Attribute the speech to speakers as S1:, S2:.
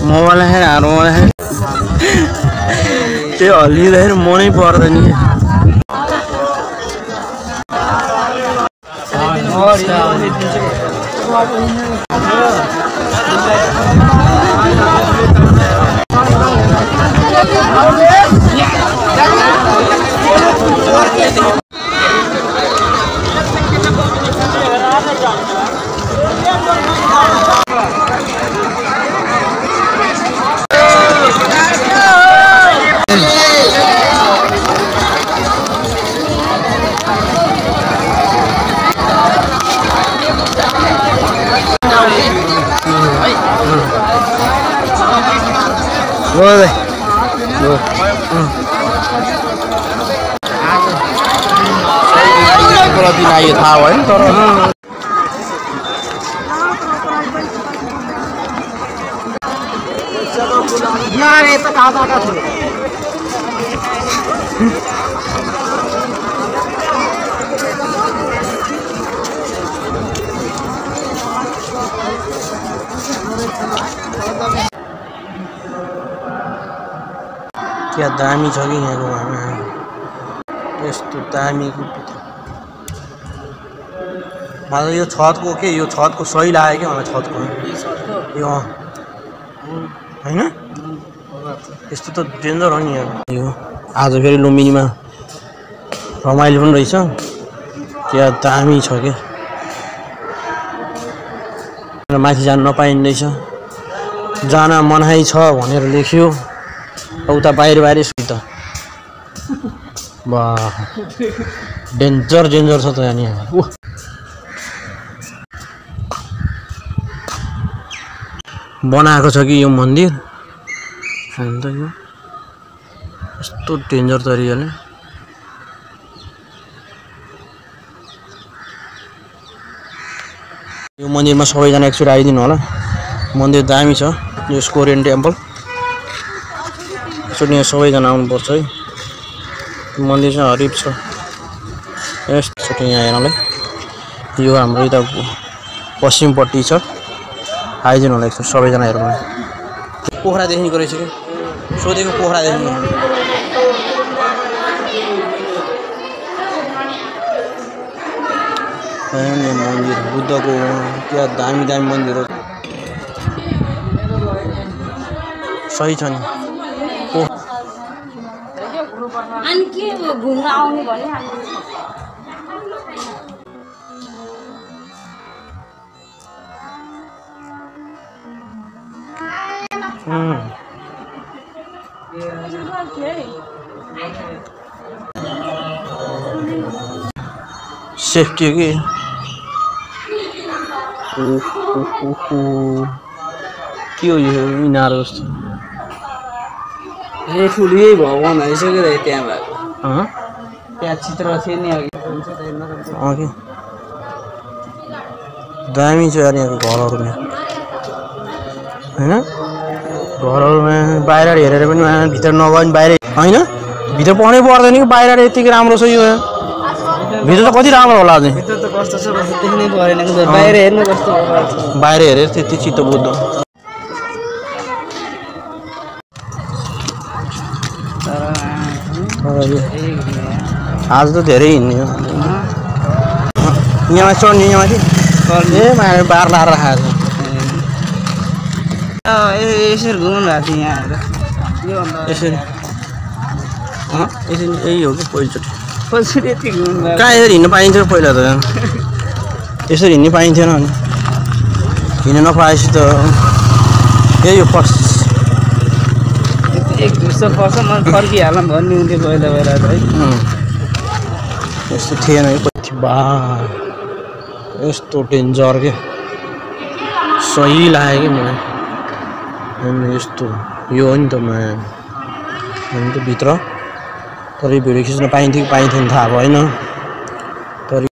S1: mobile है यार mobile है ते अलि देर मनै पर्दैन नि दिन आयो थाहा भयो तर यार ये तो कहाँ का थियो क्या दामी छ कि यहाँको घरमा यस्तो दामीको मलाई यो छतको के यो छतको सही लाग्यो क्या मलाई छतको यो हैन यस्तो त डेन्जर हो नि यो आज फेरि लुम्बिनीमा रमाइलो पनि रहेछ क्या दामी छ के माथि जान नपाइँदैछ जान मनाइ छ भनेर लेख्यो उता बाहिर बाहिर सुत वाह डेन्जर डेन्जर छ त यहाँ बनाएको छ कि यो मन्दिर अन्त यो यस्तो डेन्जर तरिकाले यो मन्दिरमा सबैजना एकचोटि आइदिनु होला मन्दिर दामी छ यो कोरियन टेम्पल एकचोटि यहाँ सबैजना आउनुपर्छ है मन्दिर चाहिँ हरिफ छ यस्तो यहाँ हेर्नलाई यो हाम्रो यता पश्चिमपट्टि छ आइदिनु होला एकचोटि सबैजना हेर्नु पोखरा देखिको रहेछ कि सोधेको पोखरा देखिको मन्दिर बुद्धको क्या दामी दामी मन्दिर हो सही छ नि
S2: अनि के घुम्न आउने भने
S1: सेफ्टी हो कि के हो यो इनार जस्तो
S3: ए ठुलै भवन आइसक्यो रे त्यहाँ भएको त्यहाँ चित्र थियो नि
S1: अघि दामी छ यार यहाँको घरहरूमा हैन घरहरूमा बाहिर हेरेर पनि भित्र नगयो भने बाहिर हैन भित्र पढ्नै पर्दैन कि बाहिर यतिकै राम्रो छ यो भित्र त कति राम्रो होला अझै
S3: भित्र त कस्तो छ देख्नै परेन बाहिर हेर्नु कस्तो
S1: बाहिर हेरेर त्यति चित्त बुझ्छ आज त धेरै हिँड्ने हो यहाँ चढ्ने यहाँ माथि ए माथि बार लाएर राखेको छ
S3: यसरी घुम्नु भएको थियो यहाँ
S1: यसरी यसरी यही हो कि पहिलोचोटि
S3: यति घुम्नु
S1: कहाँ यसरी हिँड्नु पाइन्थ्यो पहिला त यसरी हिँड्नु पाइन्थेन अनि हिँड्नु नपाएपछि त यही हो फर्स्ट
S3: एक दुसो पर्छ म फर्किहालौँ भन्ने हुन्थ्यो पहिला पहिला त है
S1: यस्तो थिएन है पछि बा यस्तो डेन्जर के सही लाग्यो कि मलाई यस्तो यो हो नि त म भित्र तर भिडियो खिच्न पाइन्थ्यो कि पाइन्थेन थाहा भएन